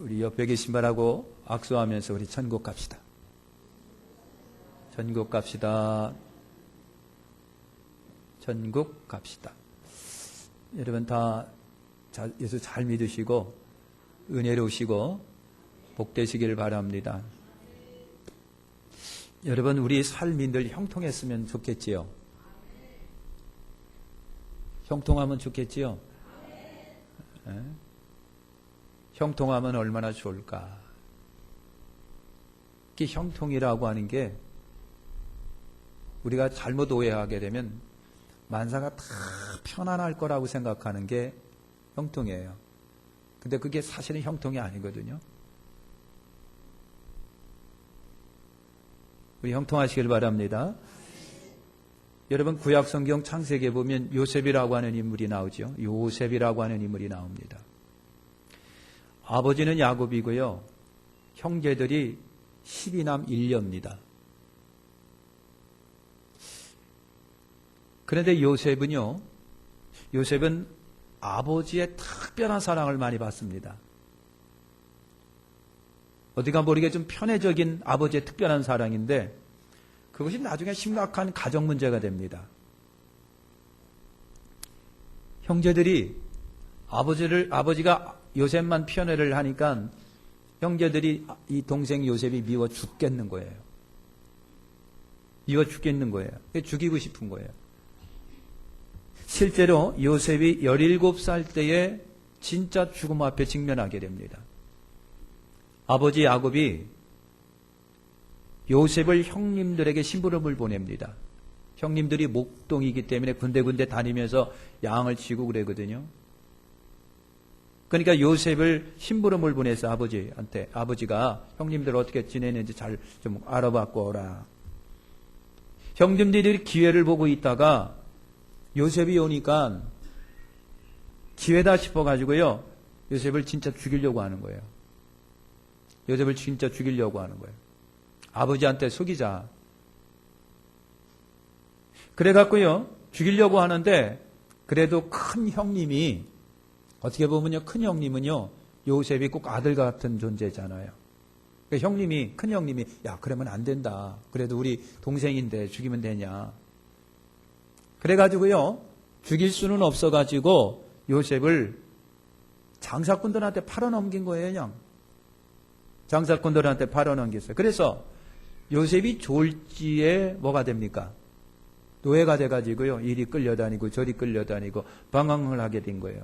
우리 옆에 계신 분하고 악수하면서 우리 천국 갑시다. 천국 갑시다. 천국 갑시다. 여러분 다 예수 잘 믿으시고 은혜로우시고 복되시기를 바랍니다. 여러분 우리 삶이 늘 형통했으면 좋겠지요. 형통하면 좋겠지요. 네? 형통하면 얼마나 좋을까. 이 형통이라고 하는 게 우리가 잘못 오해하게 되면 만사가 다 편안할 거라고 생각하는 게 형통이에요. 근데 그게 사실은 형통이 아니거든요. 우리 형통하시길 바랍니다. 여러분 구약성경 창세기에 보면 요셉이라고 하는 인물이 나오죠. 요셉이라고 하는 인물이 나옵니다. 아버지는 야곱이고요. 형제들이 12남 1녀입니다. 그런데 요셉은 아버지의 특별한 사랑을 많이 받습니다. 어디가 모르게 좀 편애적인 아버지의 특별한 사랑인데 그것이 나중에 심각한 가정 문제가 됩니다. 형제들이 아버지가 요셉만 편애를 하니까 형제들이 이 동생 요셉이 미워 죽겠는 거예요. 미워 죽겠는 거예요. 죽이고 싶은 거예요. 실제로 요셉이 17살 때에 진짜 죽음 앞에 직면하게 됩니다. 아버지 야곱이 요셉을 형님들에게 심부름을 보냅니다. 형님들이 목동이기 때문에 군데군데 다니면서 양을 치고 그러거든요. 그러니까 요셉을 심부름을 보내서 아버지한테 아버지가 형님들 어떻게 지내는지 잘 좀 알아봤고 오라. 형님들이 기회를 보고 있다가 요셉이 오니까 기회다 싶어가지고요. 요셉을 진짜 죽이려고 하는 거예요. 요셉을 진짜 죽이려고 하는 거예요. 아버지한테 속이자. 그래갖고요. 죽이려고 하는데 그래도 큰 형님이 어떻게 보면요. 큰 형님은요. 요셉이 꼭 아들 같은 존재잖아요. 그러니까 큰 형님이 야 그러면 안 된다. 그래도 우리 동생인데 죽이면 되냐. 그래가지고요. 죽일 수는 없어가지고 요셉을 장사꾼들한테 팔아넘긴 거예요. 그냥. 장사꾼들한테 팔아넘겼어요. 그래서 요셉이 졸지에 뭐가 됩니까? 노예가 돼가지고요. 이리 끌려다니고 저리 끌려다니고 방황을 하게 된 거예요.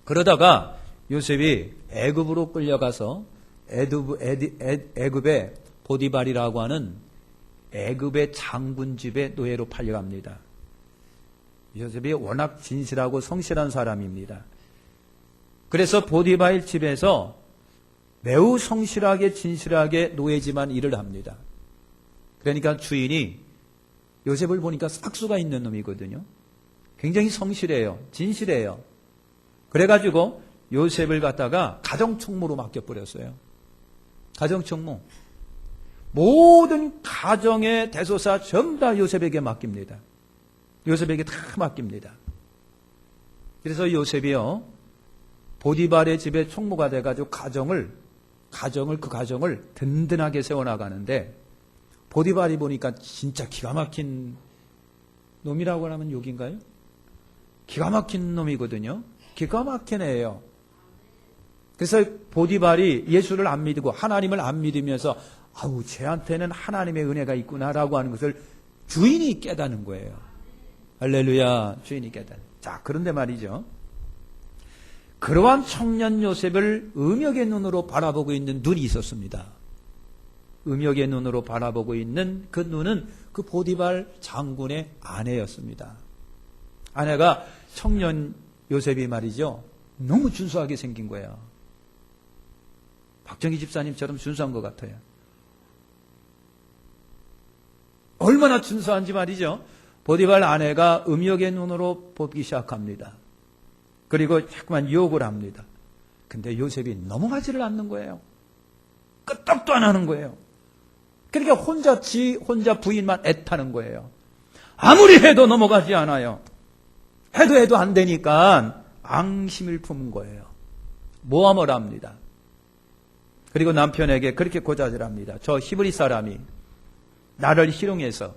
그러다가 요셉이 애굽으로 끌려가서 애굽의 보디발이라고 하는 애굽의 장군 집에 노예로 팔려갑니다. 요셉이 워낙 진실하고 성실한 사람입니다. 그래서 보디발 집에서 매우 성실하게 진실하게 노예지만 일을 합니다. 그러니까 주인이 요셉을 보니까 싹수가 있는 놈이거든요. 굉장히 성실해요. 진실해요. 그래가지고 요셉을 갖다가 가정총무로 맡겨버렸어요. 가정총무. 모든 가정의 대소사 전부 다 요셉에게 맡깁니다. 요셉에게 다 맡깁니다. 그래서 요셉이요. 보디발의 집에 총무가 돼가지고 가정을 든든하게 세워나가는데 보디발이 보니까 진짜 기가 막힌 놈이라고 하면 욕인가요? 기가 막힌 놈이거든요. 기가 막힌 애예요. 그래서 보디발이 예수를 안 믿고 하나님을 안 믿으면서 아우 쟤한테는 하나님의 은혜가 있구나라고 하는 것을 주인이 깨닫는 거예요. 할렐루야. 주인이 깨닫는. 자, 그런데 말이죠. 그러한 청년 요셉을 음욕의 눈으로 바라보고 있는 눈이 있었습니다. 음욕의 눈으로 바라보고 있는 그 눈은 그 보디발 장군의 아내였습니다. 아내가 청년 요셉이 말이죠. 너무 준수하게 생긴 거예요. 박정희 집사님처럼 준수한 것 같아요. 얼마나 준수한지 말이죠. 보디발 아내가 음욕의 눈으로 보기 시작합니다. 그리고 자꾸만 유혹을 합니다. 근데 요셉이 넘어가지를 않는 거예요. 끄떡도 안 하는 거예요. 그러니까 혼자 부인만 애타는 거예요. 아무리 해도 넘어가지 않아요. 해도 안 되니까 앙심을 품은 거예요. 모함을 합니다. 그리고 남편에게 그렇게 고자질합니다. 저 히브리 사람이 나를 희롱해서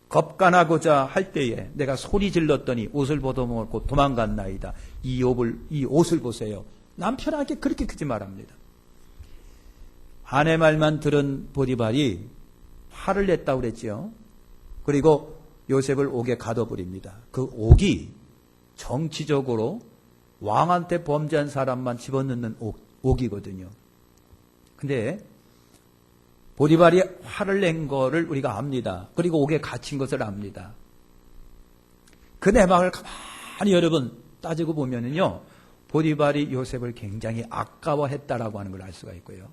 겁간하고자 할 때에 내가 소리 질렀더니 옷을 벗어먹고 도망갔나이다. 이 옷을 보세요. 남편에게 그렇게 크지 말합니다. 아내 말만 들은 보디발이 화를 냈다고 그랬지요. 그리고 요셉을 옥에 가둬버립니다. 그 옥이 정치적으로 왕한테 범죄한 사람만 집어넣는 옥이거든요. 근데 보디발이 화를 낸 거를 우리가 압니다. 그리고 옥에 갇힌 것을 압니다. 그 내막을 가만히 여러분 따지고 보면은요, 보디발이 요셉을 굉장히 아까워했다라고 하는 걸 알 수가 있고요.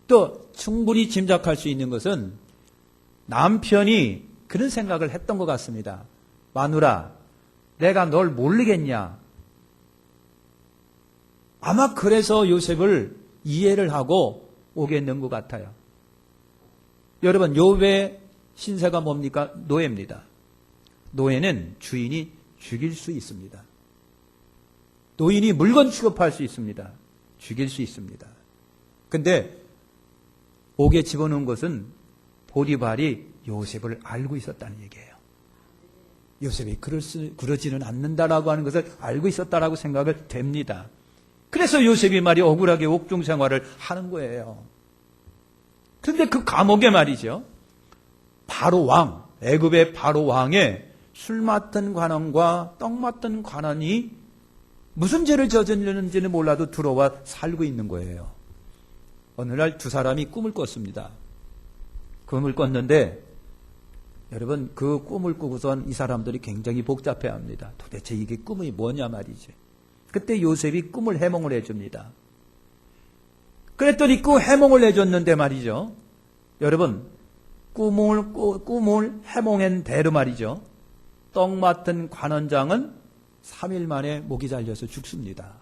또 충분히 짐작할 수 있는 것은 남편이 그런 생각을 했던 것 같습니다. 마누라, 내가 널 모르겠냐? 아마 그래서 요셉을 이해를 하고 옥에 넣은 것 같아요. 여러분, 욥의 신세가 뭡니까? 노예입니다. 노예는 주인이 죽일 수 있습니다. 노인이 물건 취급할 수 있습니다. 죽일 수 있습니다. 근데 옥에 집어넣은 것은 보디발이 요셉을 알고 있었다는 얘기예요. 요셉이 그러지는 않는다라고 하는 것을 알고 있었다라고 생각을 됩니다. 그래서 요셉이 말이 억울하게 옥중 생활을 하는 거예요. 그런데 그 감옥에 말이죠, 바로 왕, 애굽의 바로 왕의 술 맡은 관원과 떡 맡은 관원이 무슨 죄를 저질렀는지는 몰라도 들어와 살고 있는 거예요. 어느 날 두 사람이 꿈을 꿨습니다. 꿈을 꿨는데 여러분, 그 꿈을 꾸고선 이 사람들이 굉장히 복잡해합니다. 도대체 이게 꿈이 뭐냐 말이지. 그때 요셉이 꿈을 해몽을 해줍니다. 그랬더니 그 해몽을 해줬는데 말이죠, 여러분, 꿈을 해몽한 대로 말이죠, 떡 맡은 관원장은 3일 만에 목이 잘려서 죽습니다.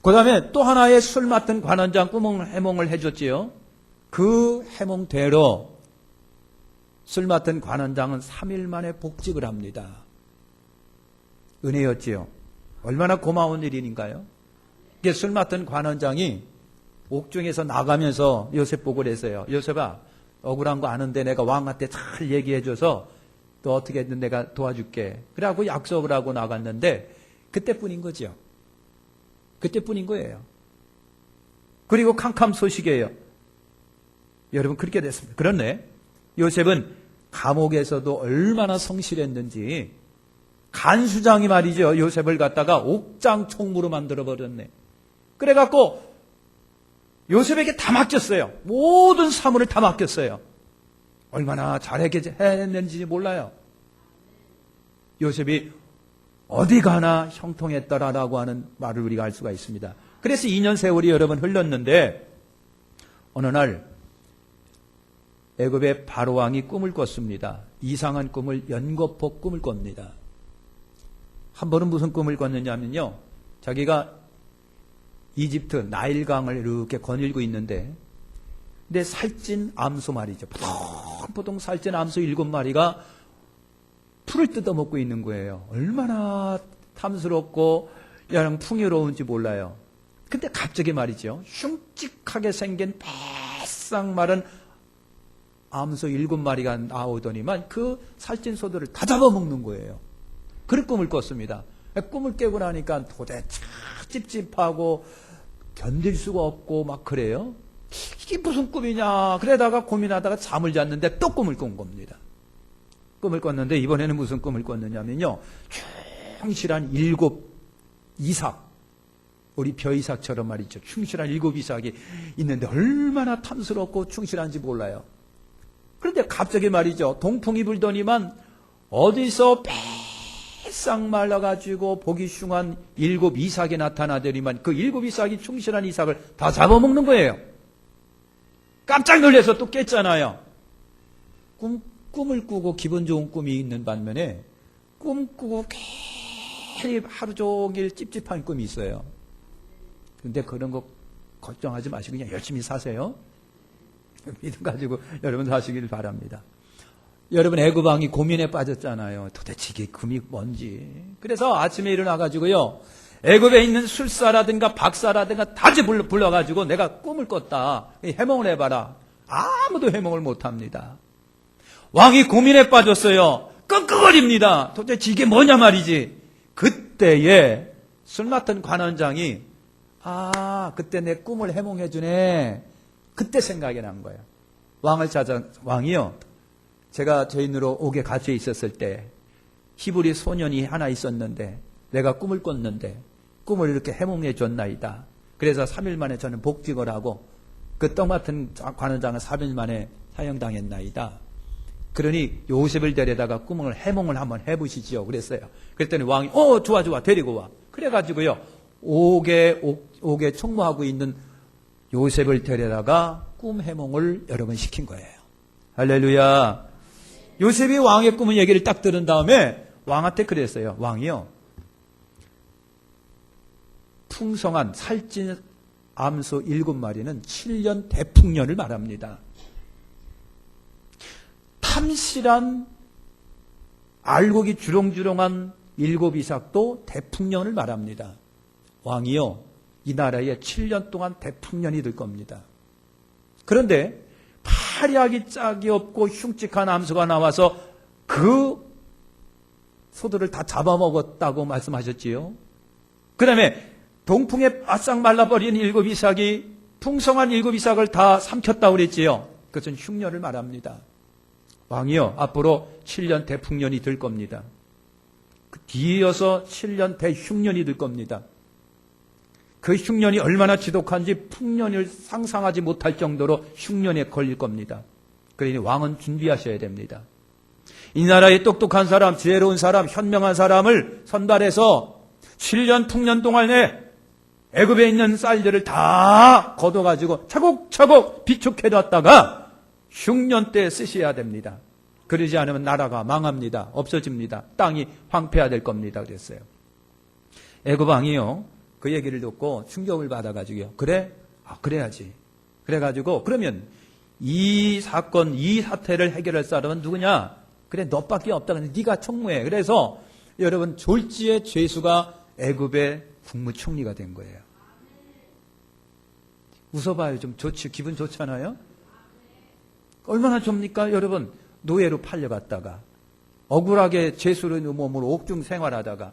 그 다음에 또 하나의 술 맡은 관원장 해몽을 해줬지요. 그 해몽대로 술 맡은 관원장은 3일 만에 복직을 합니다. 은혜였지요. 얼마나 고마운 일인가요? 이게 술 맡은 관원장이 옥중에서 나가면서 요셉 보고 그랬어요. 요셉아, 억울한 거 아는데 내가 왕한테 잘 얘기해줘서 또 어떻게든 내가 도와줄게. 그래갖고 약속을 하고 나갔는데 그때뿐인 거죠. 그때뿐인 거예요. 그리고 캄캄 소식이에요. 여러분, 그렇게 됐습니다. 그런데 요셉은 감옥에서도 얼마나 성실했는지 간수장이 말이죠, 요셉을 갖다가 옥장 총무로 만들어버렸네. 그래갖고 요셉에게 다 맡겼어요. 모든 사물을 다 맡겼어요. 얼마나 잘했는지 몰라요. 요셉이 어디 가나 형통했더라라고 하는 말을 우리가 알 수가 있습니다. 그래서 2년 세월이 여러분 흘렀는데 어느 날 애굽의 바로왕이 꿈을 꿨습니다. 이상한 꿈을, 연거푸 꿈을 꿨습니다. 한 번은 무슨 꿈을 꿨느냐면요, 자기가 이집트 나일강을 이렇게 거닐고 있는데, 근데 살찐 암소 말이죠, 보통 살찐 암소 7마리가 풀을 뜯어먹고 있는 거예요. 얼마나 탐스럽고 그냥 풍요로운지 몰라요. 근데 갑자기 말이죠, 흉측하게 생긴 바싹 마른 암소 7마리가 나오더니만 그 살찐 소들을 다 잡아먹는 거예요. 그런 꿈을 꿨습니다. 꿈을 깨고 나니까 도대체 찝찝하고 견딜 수가 없고 막 그래요. 이게 무슨 꿈이냐 그러다가 고민하다가 잠을 잤는데 또 꿈을 꾼 겁니다. 꿈을 꿨는데 이번에는 무슨 꿈을 꿨느냐면요, 충실한 7 이삭, 우리 벼이삭처럼 말이죠, 충실한 7 이삭이 있는데 얼마나 탐스럽고 충실한지 몰라요. 그런데 갑자기 말이죠, 동풍이 불더니만 어디서 싹 말라가지고 보기 흉한 7 이삭이 나타나더니만 그 7 이삭이 충실한 이삭을 다 잡아먹는 거예요. 깜짝 놀라서 또 깼잖아요. 꿈을 꾸고 기분 좋은 꿈이 있는 반면에 꿈 꾸고 괜히 하루 종일 찝찝한 꿈이 있어요. 근데 그런 거 걱정하지 마시고 그냥 열심히 사세요. 믿음 가지고 여러분 사시길 바랍니다. 여러분, 애굽왕이 고민에 빠졌잖아요. 도대체 이게 금이 뭔지. 그래서 아침에 일어나가지고요, 애굽에 있는 술사라든가 박사라든가 다 불러가지고 내가 꿈을 꿨다. 해몽을 해봐라. 아무도 해몽을 못합니다. 왕이 고민에 빠졌어요. 끙끙거립니다. 도대체 이게 뭐냐 말이지. 그때에 술 맡은 관원장이 그때 내 꿈을 해몽해주네. 그때 생각이 난 거예요. 왕을 찾아, 왕이요. 제가 죄인으로 옥에 갇혀 있었을 때 히브리 소년이 하나 있었는데 내가 꿈을 꿨는데 꿈을 이렇게 해몽해 줬나이다. 그래서 3일 만에 저는 복직을 하고 그 떡 맡은 관원장은 3일 만에 사형당했나이다. 그러니 요셉을 데려다가 꿈을 해몽을 한번 해보시지요. 그랬어요. 그랬더니 왕이 좋아 데리고 와. 그래가지고요 옥에 총무하고 있는 요셉을 데려다가 꿈 해몽을 여러 번 시킨 거예요. 할렐루야. 요셉이 왕의 꿈을 얘기를 딱 들은 다음에 왕한테 그랬어요. 왕이요, 풍성한 살찐 암소 7마리는 7년 대풍년을 말합니다. 탐실한 알곡이 주렁주렁한 7이삭도 대풍년을 말합니다. 왕이요, 이 나라에 7년 동안 대풍년이 될 겁니다. 그런데 파리하기 짝이 없고 흉측한 암소가 나와서 그 소들을 다 잡아먹었다고 말씀하셨지요. 그 다음에 동풍에 바싹 말라버린 7이삭이 풍성한 7이삭을 다 삼켰다고 그랬지요. 그것은 흉년을 말합니다. 왕이요, 앞으로 7년 대풍년이 될 겁니다. 그 뒤이어서 7년 대흉년이 될 겁니다. 그 흉년이 얼마나 지독한지 풍년을 상상하지 못할 정도로 흉년에 걸릴 겁니다. 그러니 왕은 준비하셔야 됩니다. 이 나라의 똑똑한 사람, 지혜로운 사람, 현명한 사람을 선발해서 7년 풍년 동안에 애굽에 있는 쌀들을 다 걷어가지고 차곡차곡 비축해놨다가 흉년 때 쓰셔야 됩니다. 그러지 않으면 나라가 망합니다. 없어집니다. 땅이 황폐화될 겁니다. 그랬어요. 애굽 왕이요, 그 얘기를 듣고 충격을 받아가지고요. 그래? 그래야지. 그래가지고 그러면 이 사건, 이 사태를 해결할 사람은 누구냐? 그래, 너밖에 없다. 네가 총무해. 그래서 여러분, 졸지의 죄수가 애굽의 국무총리가 된 거예요. 웃어봐요. 좀 좋지. 기분 좋잖아요. 얼마나 좋습니까? 여러분, 노예로 팔려갔다가 억울하게 죄수의 몸으로 옥중 생활하다가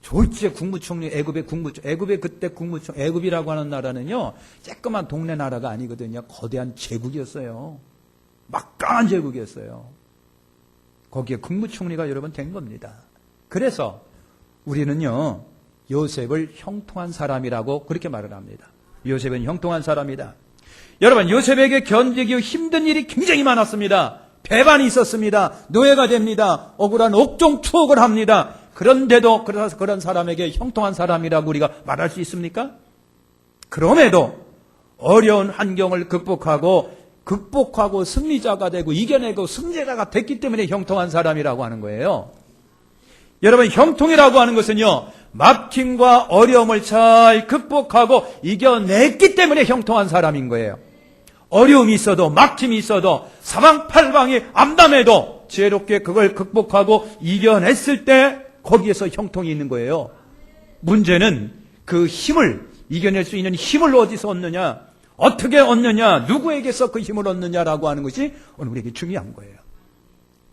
졸지의 국무총리, 애굽의 그때 국무총리, 애굽이라고 하는 나라는요, 쬐끄만 동네 나라가 아니거든요. 거대한 제국이었어요. 막강한 제국이었어요. 거기에 국무총리가 여러분 된 겁니다. 그래서 우리는요, 요셉을 형통한 사람이라고 그렇게 말을 합니다. 요셉은 형통한 사람이다. 여러분, 요셉에게 견디기 힘든 일이 굉장히 많았습니다. 배반이 있었습니다. 노예가 됩니다. 억울한 옥중 투옥을 합니다. 그런데도 그런 사람에게 형통한 사람이라고 우리가 말할 수 있습니까? 그럼에도 어려운 환경을 극복하고 승리자가 되고 이겨내고 승리자가 됐기 때문에 형통한 사람이라고 하는 거예요. 여러분, 형통이라고 하는 것은요, 막힘과 어려움을 잘 극복하고 이겨냈기 때문에 형통한 사람인 거예요. 어려움이 있어도, 막힘이 있어도, 사방팔방이 암담해도 지혜롭게 그걸 극복하고 이겨냈을 때 거기에서 형통이 있는 거예요. 문제는 그 힘을, 이겨낼 수 있는 힘을 어디서 얻느냐, 어떻게 얻느냐, 누구에게서 그 힘을 얻느냐라고 하는 것이 오늘 우리에게 중요한 거예요.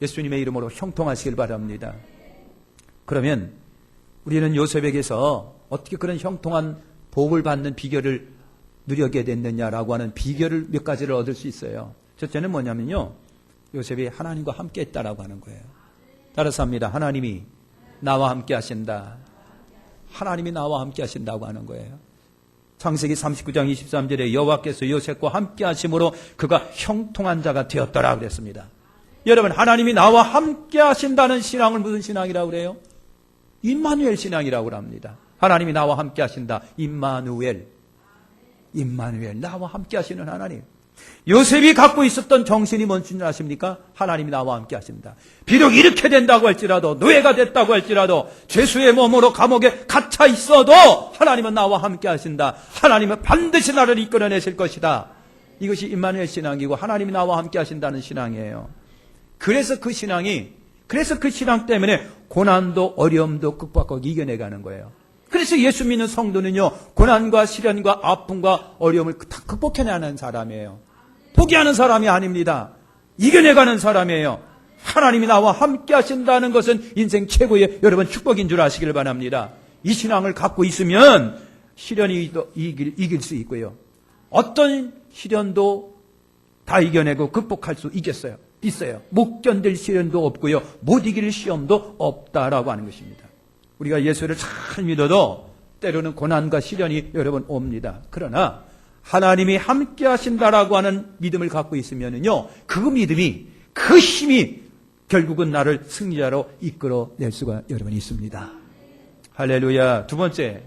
예수님의 이름으로 형통하시길 바랍니다. 그러면 우리는 요셉에게서 어떻게 그런 형통한 복을 받는 비결을 누리게 됐느냐라고 하는 비결을 몇 가지를 얻을 수 있어요. 첫째는 뭐냐면요, 요셉이 하나님과 함께 했다라고 하는 거예요. 따라서 합니다. 하나님이 나와 함께 하신다. 하나님이 나와 함께 하신다고 하는 거예요. 창세기 39장 23절에 여호와께서 요셉과 함께 하심으로 그가 형통한 자가 되었더라 그랬습니다. 여러분, 하나님이 나와 함께 하신다는 신앙을 무슨 신앙이라고 그래요? 임마누엘 신앙이라고 합니다. 하나님이 나와 함께 하신다. 임마누엘, 나와 함께 하시는 하나님. 요셉이 갖고 있었던 정신이 뭔지 아십니까? 하나님이 나와 함께 하신다. 비록 이렇게 된다고 할지라도, 노예가 됐다고 할지라도, 죄수의 몸으로 감옥에 갇혀 있어도 하나님은 나와 함께 하신다. 하나님은 반드시 나를 이끌어내실 것이다. 이것이 임마누엘 신앙이고 하나님이 나와 함께 하신다는 신앙이에요. 그래서 그 신앙 때문에 고난도 어려움도 극복하고 이겨내가는 거예요. 그래서 예수 믿는 성도는요, 고난과 시련과 아픔과 어려움을 다 극복해내는 사람이에요. 포기하는 사람이 아닙니다. 이겨내가는 사람이에요. 하나님이 나와 함께 하신다는 것은 인생 최고의 여러분 축복인 줄 아시길 바랍니다. 이 신앙을 갖고 있으면 시련이 이길 수 있고요. 어떤 시련도 다 이겨내고 극복할 수 있어요. 못 견딜 시련도 없고요. 못 이길 시험도 없다라고 하는 것입니다. 우리가 예수를 잘 믿어도 때로는 고난과 시련이 여러분 옵니다. 그러나 하나님이 함께 하신다라고 하는 믿음을 갖고 있으면요, 그 믿음이, 그 힘이 결국은 나를 승리자로 이끌어낼 수가 여러분 있습니다. 할렐루야. 두 번째,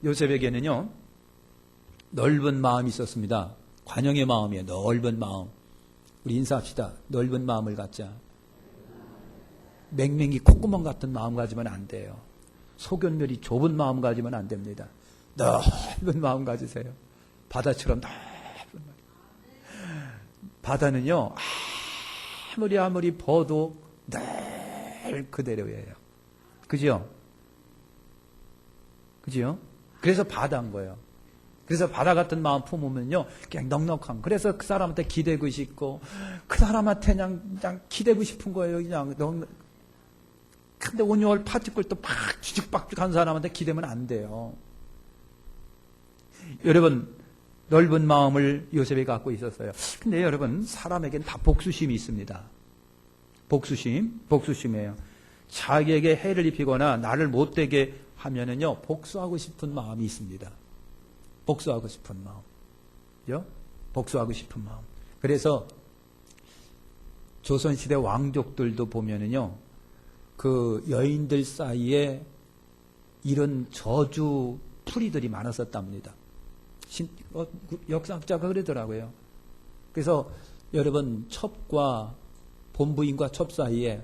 요셉에게는요, 넓은 마음이 있었습니다. 관용의 마음이에요. 넓은 마음. 우리 인사합시다. 넓은 마음을 갖자. 맹맹이 콧구멍 같은 마음 가지면 안 돼요. 소견멸이 좁은 마음 가지면 안 됩니다. 넓은 마음 가지세요. 바다처럼 넓은 마음. 바다는요, 아무리 버도 늘 그대로예요. 그죠? 그래서 바다인 거예요. 그래서 바다 같은 마음 품으면요, 그냥 넉넉한. 그래서 그 사람한테 기대고 싶고, 그 사람한테 그냥 기대고 싶은 거예요. 그냥 근데 온유월 파티골 또 막 뒤죽박죽한 사람한테 기대면 안 돼요. 여러분, 넓은 마음을 요셉이 갖고 있었어요. 근데 여러분, 사람에겐 다 복수심이 있습니다. 복수심이에요. 자기에게 해를 입히거나 나를 못되게 하면은요, 복수하고 싶은 마음이 있습니다. 복수하고 싶은 마음. 그죠? 복수하고 싶은 마음. 그래서 조선시대 왕족들도 보면은요, 그 여인들 사이에 이런 저주 풀이들이 많았었답니다. 역사학자가 그러더라고요. 그래서 여러분, 첩과 본부인과 첩 사이에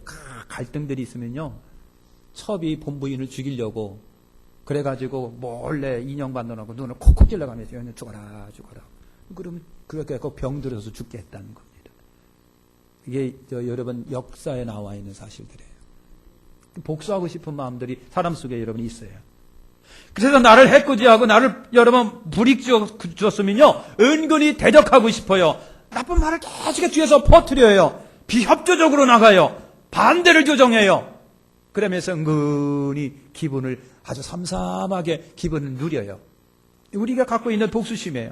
갈등들이 있으면요, 첩이 본부인을 죽이려고 그래가지고 몰래 인형 만들어놓고 눈을 콕콕 찔러가면서 죽어라. 그러면 그렇게 병들어서 죽겠다는 겁니다. 이게 여러분 역사에 나와 있는 사실들이에요. 복수하고 싶은 마음들이 사람 속에 여러분 있어요. 그래서 나를 해코지하고 나를 여러분 부리줬으면요, 은근히 대적하고 싶어요. 나쁜 말을 계속 뒤에서 퍼뜨려요. 비협조적으로 나가요. 반대를 조정해요. 그러면서 은근히 기분을 아주 삼삼하게 기분을 누려요. 우리가 갖고 있는 복수심이에요.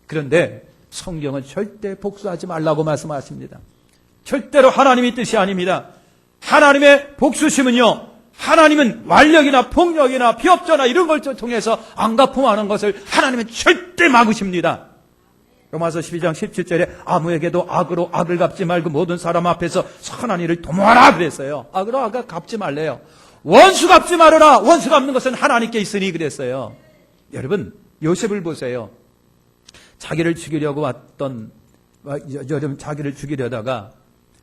그런데 성경은 절대 복수하지 말라고 말씀하십니다. 절대로 하나님의 뜻이 아닙니다. 하나님의 복수심은요, 하나님은 완력이나 폭력이나 비협조나 이런 걸 통해서 안갚음하는 것을 하나님은 절대 막으십니다. 로마서 12장 17절에 아무에게도 악으로 악을 갚지 말고 모든 사람 앞에서 선한 일을 도모하라 그랬어요. 악으로 악을 갚지 말래요. 원수 갚지 말아라. 원수 갚는 것은 하나님께 있으니 그랬어요. 여러분, 요셉을 보세요. 자기를 죽이려고 왔던, 자기를 죽이려다가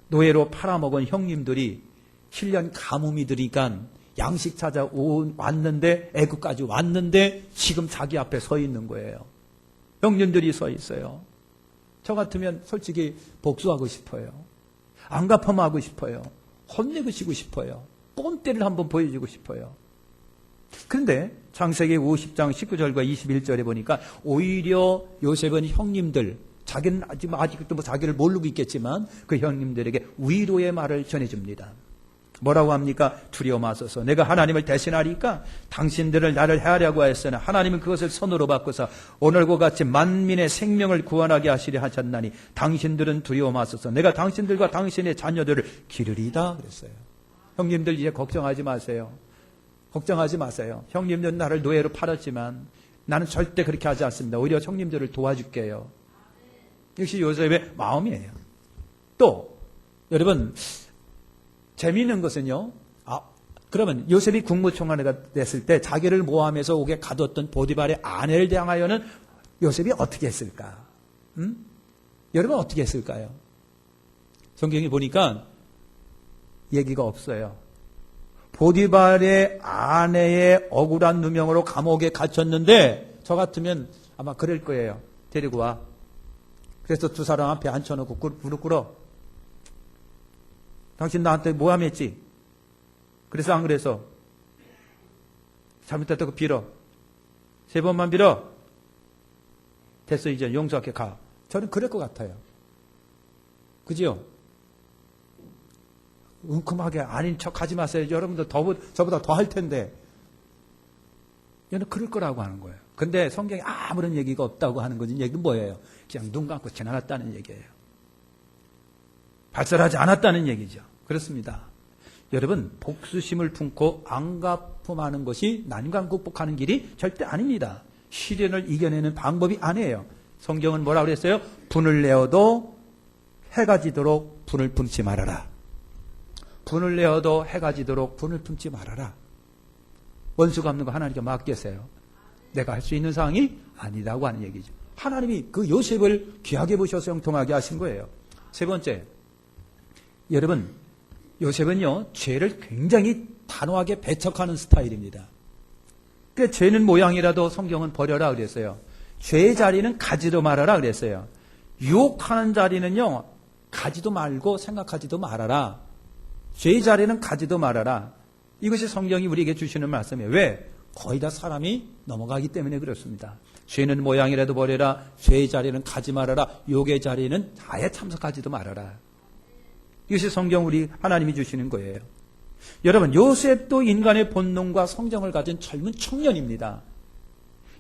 노예로 팔아먹은 형님들이 7년 가뭄이 들으니까 양식 찾아 왔는데, 애국까지 왔는데 지금 자기 앞에 서 있는 거예요. 형님들이 서 있어요. 저 같으면 솔직히 복수하고 싶어요. 안갚음하고 싶어요. 혼내고 싶어요. 꼰대를 한번 보여주고 싶어요. 그런데 창세기 50장 19절과 21절에 보니까 오히려 요셉은 형님들, 자기는 아직도 자기를 모르고 있겠지만 그 형님들에게 위로의 말을 전해줍니다. 뭐라고 합니까? 두려워 마소서. 내가 하나님을 대신하리까 당신들을 나를 해하려고 하였으나 하나님은 그것을 선으로 바꾸사 오늘과 같이 만민의 생명을 구원하게 하시려 하셨나니 당신들은 두려워 마소서. 내가 당신들과 당신의 자녀들을 기르리다 그랬어요. 형님들 이제 걱정하지 마세요. 걱정하지 마세요. 형님들은 나를 노예로 팔았지만 나는 절대 그렇게 하지 않습니다. 오히려 형님들을 도와줄게요. 역시 요셉의 마음이에요. 또 여러분, 재미있는 것은요, 그러면 요셉이 국무총리가 됐을 때 자기를 모함해서 옥에 가뒀던 보디발의 아내를 향하여는 요셉이 어떻게 했을까? 여러분 어떻게 했을까요? 성경에 보니까 얘기가 없어요. 보디발의 아내의 억울한 누명으로 감옥에 갇혔는데 저 같으면 아마 그럴 거예요. 데리고 와. 그래서 두 사람 앞에 앉혀놓고 무릎 꿇어. 당신 나한테 모함했지? 그래서 안 그래서? 잘못했다고 빌어. 3번만 빌어. 됐어, 이제 용서할게, 가. 저는 그럴 것 같아요. 그지요? 은큼하게 아닌 척 하지 마세요. 여러분들 저보다 더 할 텐데. 얘는 그럴 거라고 하는 거예요. 근데 성경에 아무런 얘기가 없다고 하는 거지. 얘기는 뭐예요? 그냥 눈 감고 지나갔다는 얘기예요. 발설하지 않았다는 얘기죠. 그렇습니다. 여러분, 복수심을 품고 안갚음하는 것이 난관 극복하는 길이 절대 아닙니다. 시련을 이겨내는 방법이 아니에요. 성경은 뭐라고 그랬어요? 분을 내어도 해가 지도록 분을 품지 말아라. 분을 내어도 해가 지도록 분을 품지 말아라. 원수 갚는 거 하나님께 맡겼어요. 내가 할 수 있는 상황이 아니라고 하는 얘기죠. 하나님이 그 요셉을 귀하게 보셔서 형통하게 하신 거예요. 세 번째, 여러분, 요셉은요, 죄를 굉장히 단호하게 배척하는 스타일입니다. 그 죄는 모양이라도 성경은 버려라 그랬어요. 죄의 자리는 가지도 말아라 그랬어요. 유혹하는 자리는요, 가지도 말고 생각하지도 말아라. 죄의 자리는 가지도 말아라. 이것이 성경이 우리에게 주시는 말씀이에요. 왜? 거의 다 사람이 넘어가기 때문에 그렇습니다. 죄는 모양이라도 버려라. 죄의 자리는 가지 말아라. 유혹의 자리는 아예 참석하지도 말아라. 이것이 성경 우리 하나님이 주시는 거예요. 여러분, 요셉도 인간의 본능과 성정을 가진 젊은 청년입니다.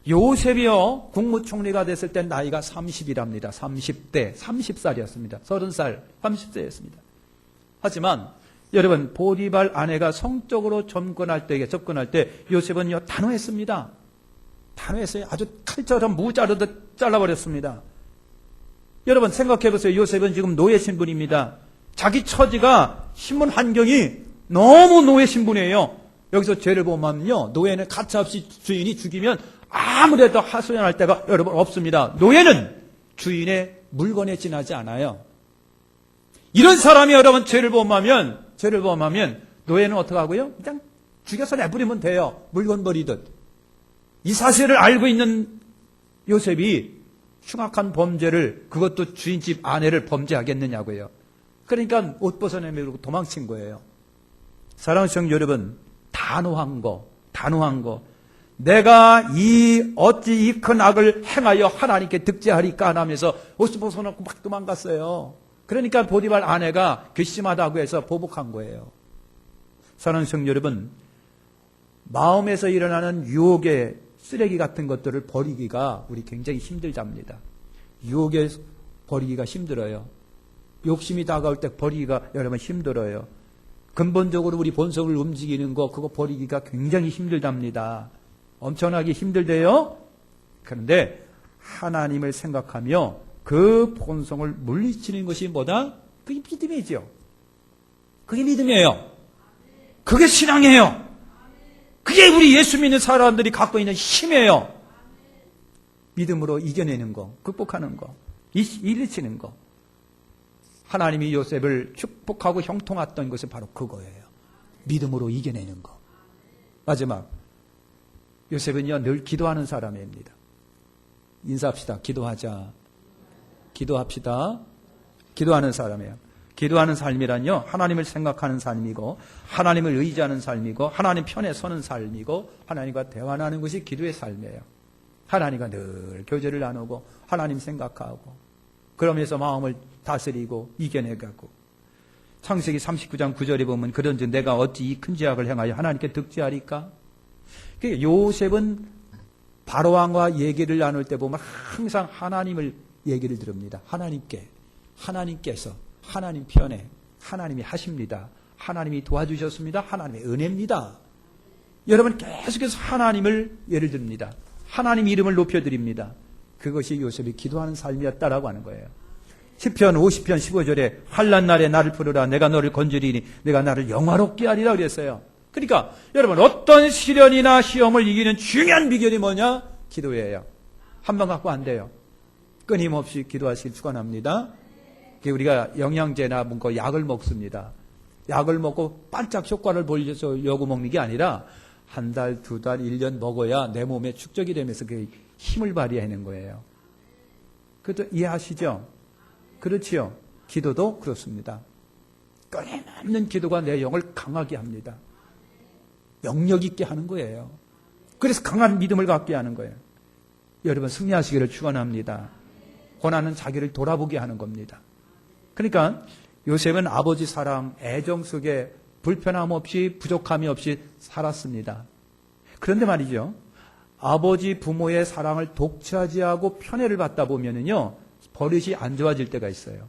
요셉이요, 국무총리가 됐을 때 나이가 30이랍니다. 30대, 30살이었습니다. 30살, 30세였습니다. 하지만 여러분, 보디발 아내가 성적으로 접근할 때 요셉은요, 단호했습니다. 단호했어요. 아주 칼처럼 무자르듯 잘라버렸습니다. 여러분, 생각해보세요. 요셉은 지금 노예 신분입니다. 자기 처지가 신분 환경이 너무 노예 신분이에요. 여기서 죄를 보면요, 노예는 가차없이 주인이 죽이면 아무래도 하소연할 데가 여러분 없습니다. 노예는 주인의 물건에 지나지 않아요. 이런 사람이 여러분 죄를 범하면 노예는 어떻게 하고요? 그냥 죽여서 내버리면 돼요. 물건 버리듯. 이 사실을 알고 있는 요셉이 흉악한 범죄를, 그것도 주인집 아내를 범죄하겠느냐고요. 그러니까 옷 벗어내밀고 도망친 거예요. 사랑하는 시청자 여러분, 단호한 거. 내가 어찌 이 큰 악을 행하여 하나님께 득죄하리까 하면서 옷 벗어놓고 막 도망갔어요. 그러니까 보디발 아내가 괘씸하다고 해서 보복한 거예요. 사랑하는 시청자 여러분, 마음에서 일어나는 유혹의 쓰레기 같은 것들을 버리기가 우리 굉장히 힘들답니다. 유혹에 버리기가 힘들어요. 욕심이 다가올 때 버리기가 여러분 힘들어요. 근본적으로 우리 본성을 움직이는 거, 그거 버리기가 굉장히 힘들답니다. 엄청나게 힘들대요. 그런데 하나님을 생각하며 그 본성을 물리치는 것이 뭐다? 그게 믿음이죠. 그게 믿음이에요. 그게 신앙이에요. 그게 우리 예수 믿는 사람들이 갖고 있는 힘이에요. 믿음으로 이겨내는 거, 극복하는 거, 일리치는 거. 하나님이 요셉을 축복하고 형통했던 것이 바로 그거예요. 믿음으로 이겨내는 거. 마지막, 요셉은요, 늘 기도하는 사람입니다. 인사합시다. 기도하자. 기도합시다. 기도하는 사람이에요. 기도하는 삶이란요, 하나님을 생각하는 삶이고, 하나님을 의지하는 삶이고, 하나님 편에 서는 삶이고, 하나님과 대화하는 것이 기도의 삶이에요. 하나님과 늘 교제를 나누고, 하나님 생각하고, 그러면서 마음을 다스리고 이겨내가고. 창세기 39장 9절에 보면 그런즉 내가 어찌 이 큰 죄악을 행하여 하나님께 득죄하리까? 요셉은 바로왕과 얘기를 나눌 때 보면 항상 하나님을 얘기를 들읍니다. 하나님께서 하나님 편에 하나님이 하십니다. 하나님이 도와주셨습니다. 하나님의 은혜입니다. 여러분 계속해서 하나님을 예를 듭니다. 하나님 이름을 높여드립니다. 그것이 요셉이 기도하는 삶이었다라고 하는 거예요. 시편 50편 15절에 환난 날에 나를 부르라 내가 너를 건지리니 내가 나를 영화롭게 하리라 그랬어요. 그러니까 여러분 어떤 시련이나 시험을 이기는 중요한 비결이 뭐냐? 기도예요. 한 번 갖고 안 돼요. 끊임없이 기도하시길 축원합니다. 우리가 영양제나 뭔가 약을 먹습니다. 약을 먹고 반짝 효과를 보려고 먹는 게 아니라 한 달, 두 달, 1년 먹어야 내 몸에 축적이 되면서 그 힘을 발휘하는 거예요. 그것도 이해하시죠? 그렇지요. 기도도 그렇습니다. 끊임없는 기도가 내 영을 강하게 합니다. 영력 있게 하는 거예요. 그래서 강한 믿음을 갖게 하는 거예요. 여러분 승리하시기를 축원합니다. 고난은 자기를 돌아보게 하는 겁니다. 그러니까 요셉은 아버지 사랑, 애정 속에 불편함 없이 부족함이 없이 살았습니다. 그런데 말이죠. 아버지 부모의 사랑을 독차지하고 편애를 받다 보면은요, 버릇이 안 좋아질 때가 있어요.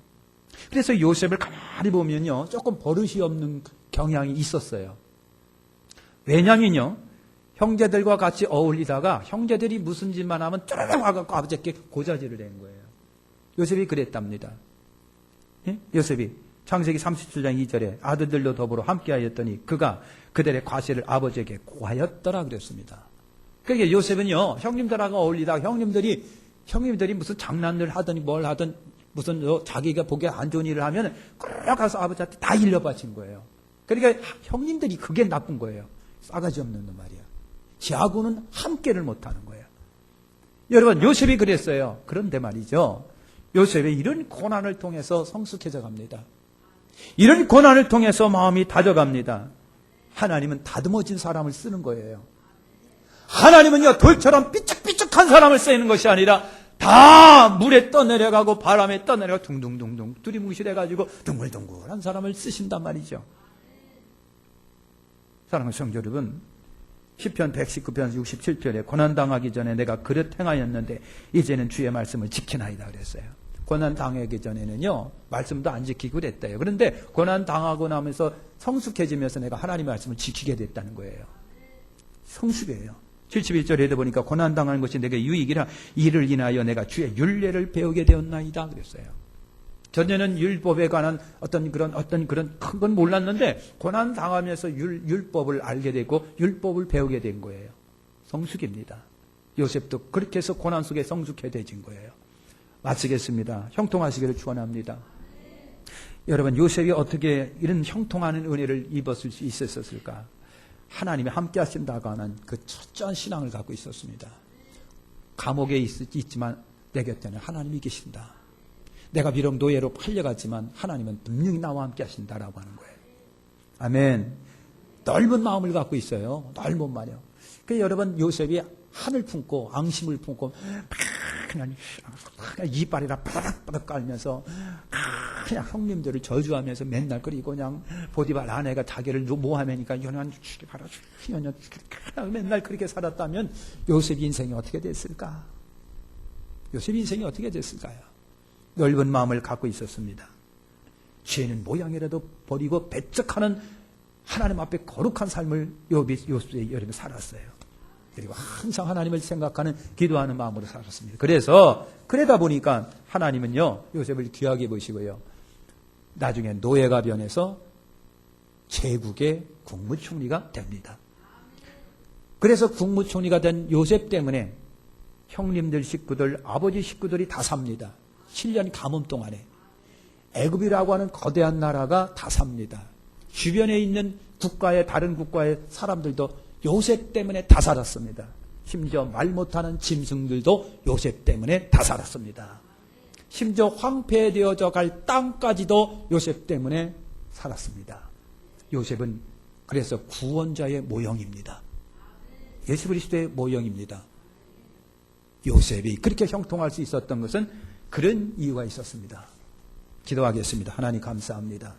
그래서 요셉을 가만히 보면요, 조금 버릇이 없는 경향이 있었어요. 왜냐면요, 형제들과 같이 어울리다가 형제들이 무슨 짓만 하면 쭈르륵 와갖고 아버지께 고자질을 낸 거예요. 요셉이 그랬답니다. 예? 요셉이 창세기 37장 2절에 아들들도 더불어 함께하였더니 그가 그들의 과실을 아버지에게 고하였더라 그랬습니다. 그러니까 요셉은요, 형님들하고 어울리다가 형님들이 무슨 장난을 하더니 뭘 하든 무슨 자기가 보기에 안 좋은 일을 하면 끌어가서 아버지한테 다 일러바친 거예요. 그러니까 형님들이 그게 나쁜 거예요. 싸가지 없는 놈 말이야. 지하고는 함께를 못하는 거예요. 여러분 요셉이 그랬어요. 그런데 말이죠. 요셉의 이런 고난을 통해서 성숙해져 갑니다. 이런 고난을 통해서 마음이 다져갑니다. 하나님은 다듬어진 사람을 쓰는 거예요. 하나님은요, 돌처럼 삐죽삐죽한 사람을 쓰는 것이 아니라 다 물에 떠내려가고 바람에 떠내려가고 둥둥둥둥 두리뭉실해가지고 둥글둥글한 사람을 쓰신단 말이죠. 사랑하는 성도 여러분, 시편 119편 67절에 고난당하기 전에 내가 그릇 행하였는데 이제는 주의 말씀을 지키나이다 그랬어요. 고난당하기 전에는요, 말씀도 안 지키고 그랬대요. 그런데 고난당하고 나면서 성숙해지면서 내가 하나님의 말씀을 지키게 됐다는 거예요. 성숙이에요. 71절에도 보니까 고난당하는 것이 내게 유익이라 이를 인하여 내가 주의 율례를 배우게 되었나이다 그랬어요. 전에는 율법에 관한 어떤 그런 큰 건 몰랐는데 고난당하면서 율법을 알게 되고 율법을 배우게 된 거예요. 성숙입니다. 요셉도 그렇게 해서 고난 속에 성숙해진 거예요. 마치겠습니다. 형통하시기를 축원합니다. 여러분 요셉이 어떻게 이런 형통하는 은혜를 입었을 수 있었을까? 하나님이 함께 하신다고 하는 그 철저한 신앙을 갖고 있었습니다. 감옥에 있지만 내 곁에는 하나님이 계신다. 내가 비록 노예로 팔려갔지만 하나님은 분명히 나와 함께 하신다라고 하는 거예요. 아멘. 넓은 마음을 갖고 있어요. 넓은 말이요. 그래서 여러분 요셉이 한을 품고 앙심을 품고 그냥 이빨이라 바닥바닥 깔면서 그냥 형님들을 저주하면서 맨날 그리고 그냥 보디발 아내가 자기를 모함하니까 연한 주시기 바라 연한 맨날 그렇게 살았다면 요셉 인생이 어떻게 됐을까? 요셉 인생이 어떻게 됐을까요? 넓은 마음을 갖고 있었습니다. 죄는 모양이라도 버리고 배척하는 하나님 앞에 거룩한 삶을 요셉이 여러분 살았어요. 그리고 항상 하나님을 생각하는 기도하는 마음으로 살았습니다. 그러다 보니까 하나님은요 요셉을 귀하게 보시고요 나중에 노예가 변해서 제국의 국무총리가 됩니다. 그래서 국무총리가 된 요셉 때문에 형님들 식구들, 아버지 식구들이 다 삽니다. 7년 가뭄 동안에 애굽이라고 하는 거대한 나라가 다 삽니다. 주변에 있는 다른 국가의 사람들도 요셉 때문에 다 살았습니다. 심지어 말 못하는 짐승들도 요셉 때문에 다 살았습니다. 심지어 황폐되어져 갈 땅까지도 요셉 때문에 살았습니다. 요셉은 그래서 구원자의 모형입니다. 예수 그리스도의 모형입니다. 요셉이 그렇게 형통할 수 있었던 것은 그런 이유가 있었습니다. 기도하겠습니다. 하나님 감사합니다.